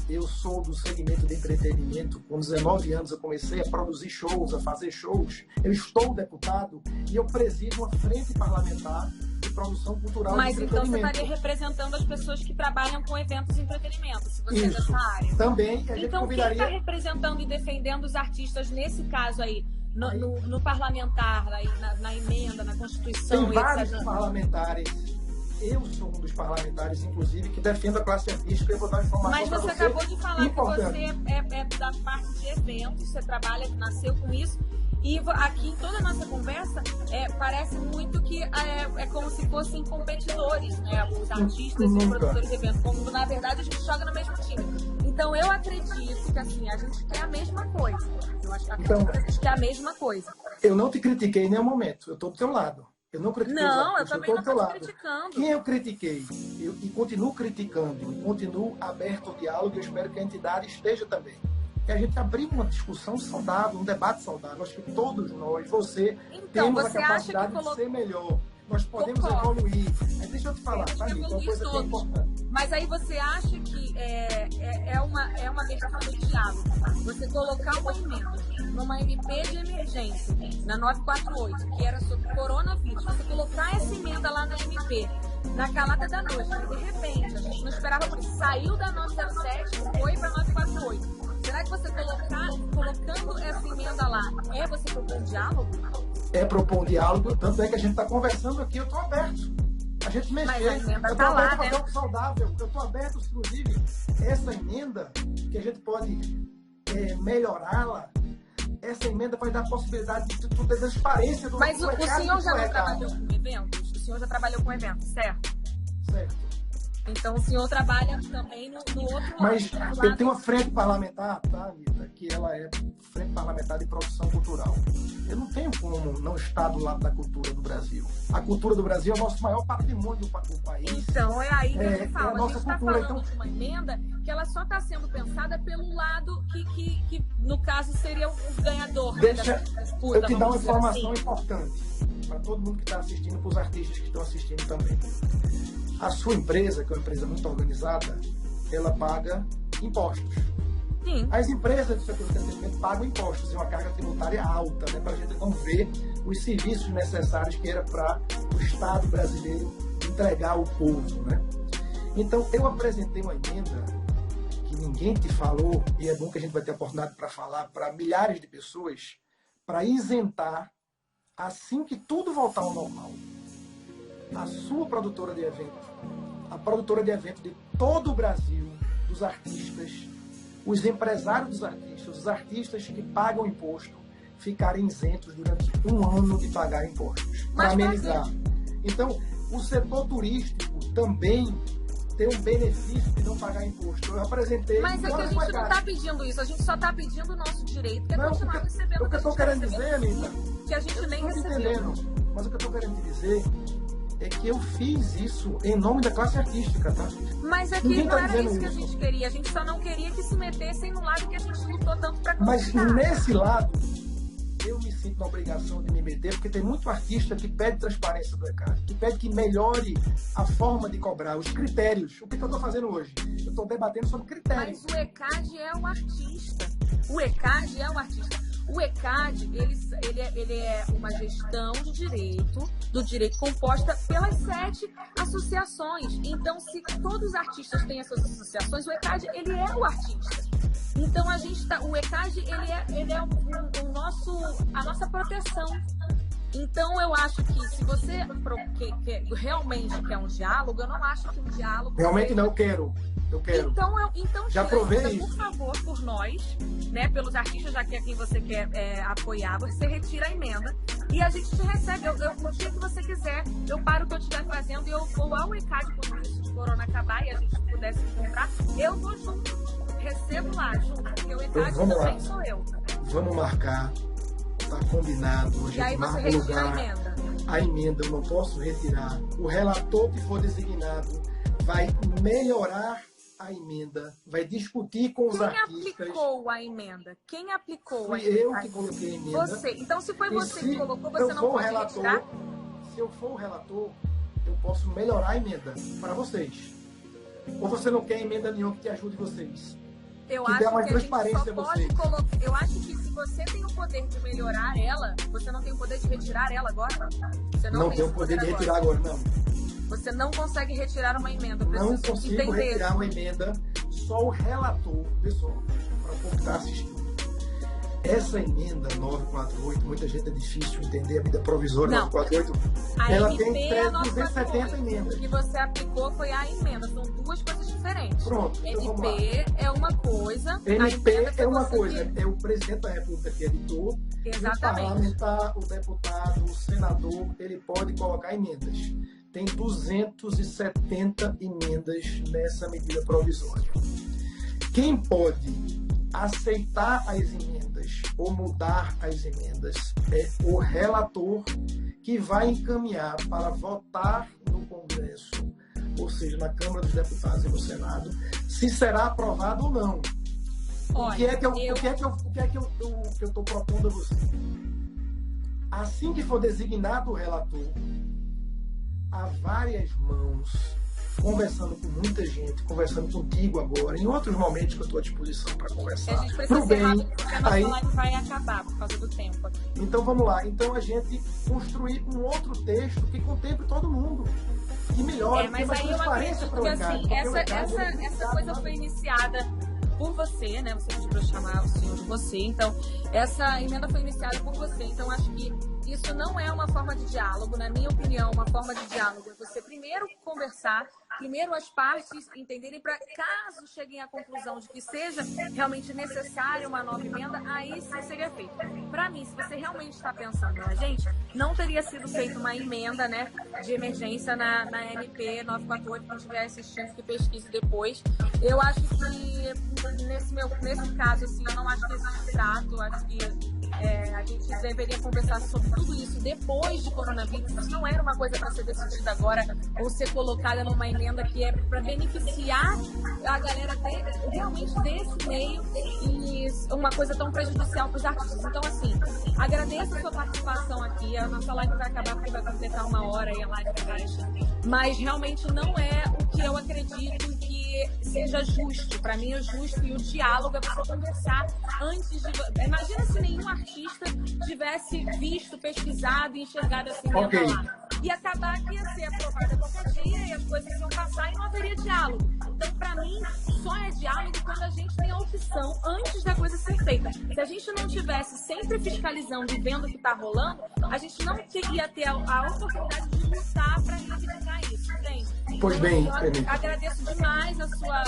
Eu sou do segmento de entretenimento. Com 19 anos eu comecei a produzir shows, a fazer shows. Eu estou deputado e eu presido uma frente parlamentar de produção cultural. Mas então você estaria representando as pessoas que trabalham com eventos de entretenimento, se você é dessa área. Também. A gente então convidaria... quem está representando e defendendo os artistas nesse caso aí? No parlamentar, na emenda, na Constituição? Tem vários parlamentares. Eu sou um dos parlamentares, inclusive, que defendo a classe artística. Eu vou dar informação. Mas você acabou de falar que você é da parte de eventos, você trabalha, nasceu com isso. E aqui em toda a nossa conversa, parece muito que é como se fossem competidores, né? Os artistas e os produtores de eventos. Como, na verdade, a gente joga no mesmo time. Então, eu acredito que assim, a gente quer a mesma coisa. Eu acho que a gente quer a mesma coisa. Eu não te critiquei em nenhum momento. Eu estou do teu lado. Eu não critiquei. Não, eu também não estou te criticando. Quem eu critiquei? E continuo criticando. E continuo aberto ao diálogo. Eu espero que a entidade esteja também. Que a gente abrir uma discussão saudável, um debate saudável. Acho que todos nós, você, temos a capacidade de ser melhor. Nós podemos evoluir. Mas deixa eu te falar, sabe? Uma coisa que é importante. Mas aí você acha que é uma questão do diálogo. Você colocar uma emenda numa MP de emergência, na 948, que era sobre coronavírus, você colocar essa emenda lá na MP, na calada da noite, de repente, a gente não esperava por isso, saiu da 907, foi para 948. Será que você colocando essa emenda lá, você propor um diálogo? É propor um diálogo, tanto é que a gente está conversando aqui, eu estou aberto. A gente mexer, eu estou aberto a fazer algo saudável, eu estou aberto, inclusive, essa emenda, que a gente pode melhorá-la, essa emenda pode dar a possibilidade de transparência do Mas o senhor já não trabalhou com eventos? O senhor já trabalhou com eventos, certo? Certo. Então o senhor trabalha também no outro lado. Mas eu tenho uma frente parlamentar, tá, Anitta? Que ela é frente parlamentar de produção cultural. Eu não tenho como não estar do lado da cultura do Brasil. A cultura do Brasil é o nosso maior patrimônio do país. Então, é aí que eu te falo. A gente está cultura, falando de uma emenda que ela só está sendo pensada pelo lado que no caso, seria o ganhador. Deixa da disputa, eu te dar uma informação assim. Importante para todo mundo que está assistindo, para os artistas que estão assistindo também. A sua empresa, que é uma empresa muito organizada, ela paga impostos. Sim. As empresas do setor de entretenimento pagam impostos e uma carga tributária alta, né, para a gente não ver os serviços necessários que era para o Estado brasileiro entregar ao povo. Né? Então, eu apresentei uma emenda que ninguém te falou, e é bom que a gente vai ter a oportunidade para falar para milhares de pessoas, para isentar, assim que tudo voltar ao normal, a sua produtora de evento, a produtora de evento de todo o Brasil, dos artistas, os empresários dos artistas, os artistas que pagam imposto, ficarem isentos durante um ano de pagar impostos, para amenizar. Então, o setor turístico também tem um benefício de não pagar imposto. Eu apresentei... Mas é que a gente não está pedindo isso, a gente só está pedindo o nosso direito, que é continuar recebendo o que eu estou querendo dizer, Anitta, que a gente nem recebeu. Mas o que eu estou querendo te dizer é que eu fiz isso em nome da classe artística, tá? Mas é que não era isso que a gente queria. A gente só não queria que se metessem no lado que a gente lutou tanto para conquistar. Mas nesse lado, eu me sinto na obrigação de me meter, porque tem muito artista que pede transparência do ECAD, que pede que melhore a forma de cobrar, os critérios. O que eu estou fazendo hoje? Eu estou debatendo sobre critérios. Mas o ECAD é o artista. O ECAD é o artista. O ECAD, ele é uma gestão de direito, do direito composta pelas 7 associações. Então, se todos os artistas têm essas associações, o ECAD, ele é o artista. Então, o ECAD, ele é a nossa proteção. Então, eu acho que se você realmente quer um diálogo, eu não acho que um diálogo... Realmente não, eu quero. Então já provei por favor, por nós, né, pelos artistas, já que é quem você quer apoiar, você retira a emenda e a gente te recebe. No dia que você quiser, eu paro o que eu estiver fazendo e eu vou ao ECAD quando isso de corona acabar e a gente pudesse encontrar. Eu vou junto, recebo lá junto, porque o ECAD também sou eu. Vamos marcar, tá combinado. E aí você retira a emenda. A emenda eu não posso retirar. O relator que for designado vai melhorar a emenda, vai discutir com os artistas. Quem aplicou a emenda? Quem aplicou a emenda? Fui eu que coloquei a emenda. Você. Então, se foi você que colocou, você não pode retirar? Se eu for o relator, eu posso melhorar a emenda para vocês. Ou você não quer emenda nenhuma que te ajude vocês? Eu acho que a gente só pode colocar... Eu acho que se você tem o poder de melhorar ela, você não tem o poder de retirar ela agora? Você não tem o poder de retirar agora, não. Você não consegue retirar uma emenda. Não consigo retirar uma emenda, só o relator, pessoal, para o povo que está assistindo. Essa emenda 948, muita gente é difícil entender, a medida provisória 948, ela tem 370 emendas. O que você aplicou foi a emenda, são duas coisas diferentes. Pronto, MP é uma coisa, MP é uma coisa, é o presidente da República que editou, exatamente. O parlamentar, o deputado, o senador, ele pode colocar emendas. Tem 270 emendas nessa medida provisória. Quem pode aceitar as emendas ou mudar as emendas é o relator, que vai encaminhar para votar no Congresso, ou seja, na Câmara dos Deputados e no Senado, se será aprovado ou não. Olha, o que é que eu estou propondo a você? Assim que for designado o relator, há várias mãos, conversando com muita gente, conversando contigo agora, em outros momentos que eu estou à disposição para conversar. A gente precisa ser rápido, porque a nossa live vai acabar por causa do tempo aqui. Então vamos lá. Então a gente construir um outro texto que contemple todo mundo, que melhore, mas aí eu acredito que assim, essa coisa foi iniciada por você, né? Você pediu para eu chamar o senhor de você. Então, essa emenda foi iniciada por você. Então, acho que isso não é uma forma de diálogo. Na minha opinião, uma forma de diálogo é você primeiro conversar, primeiro as partes entenderem, para caso cheguem à conclusão de que seja realmente necessária uma nova emenda, aí sim seria feito. Para mim, se você realmente está pensando na gente, não teria sido feita uma emenda, né, de emergência na MP 948, quem estiver assistindo, que pesquise depois. Eu acho que nesse caso, assim, eu não acho que existe trato, acho que a gente deveria conversar sobre tudo isso depois de coronavírus. Isso não era uma coisa para ser decidida agora ou ser colocada numa emenda que é para beneficiar a galera realmente desse meio, e uma coisa tão prejudicial para os artistas. Então, assim, agradeço a sua participação aqui. A nossa live vai acabar porque vai completar 1 hora e a live vai, mas realmente não é o que eu acredito que seja justo. Para mim, o justo e o diálogo é você conversar antes de... Imagina se nenhum artista tivesse visto, pesquisado e enxergado assim. Ok, e acabar que ia ser aprovada qualquer dia e as coisas iam passar e não haveria diálogo. Então, para mim, só é diálogo quando a gente tem a opção antes da coisa ser feita. Se a gente não tivesse sempre fiscalizando e vendo o que está rolando, a gente não teria ter a oportunidade de lutar para reivindicar isso, gente. Pois bem, eu agradeço demais a sua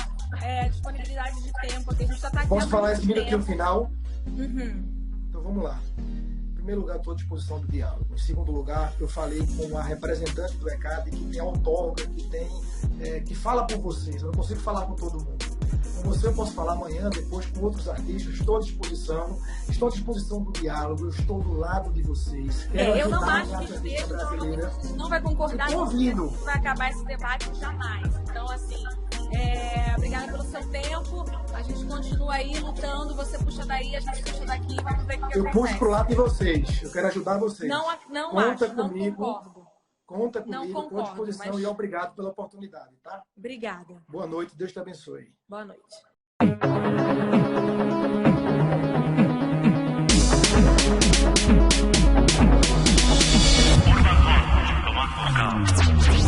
disponibilidade de tempo. A gente já tá aqui. Posso falar esse vídeo aqui no final? Uhum. Então vamos lá. Em primeiro lugar, estou à disposição do diálogo. Em segundo lugar, eu falei com a representante do ECAD, que tem autóloga, que fala por vocês. Eu não consigo falar com todo mundo. Com você eu posso falar amanhã, depois com outros artistas. Estou à disposição do diálogo. Eu estou do lado de vocês. Eu não acho que esteja, não vai concordar, não vai acabar esse debate jamais. Então, assim, obrigada pelo seu tempo. A gente continua aí lutando. Você puxa daí, a gente puxa daqui. Vamos ver o que acontece. Eu puxo pro lado de vocês. Eu quero ajudar vocês. Não Conta acho, comigo. não concordo. Conta comigo, Não estou à concordo, disposição e obrigado pela oportunidade, tá? Obrigada. Boa noite, Deus te abençoe. Boa noite. Por favor, toma cuidado.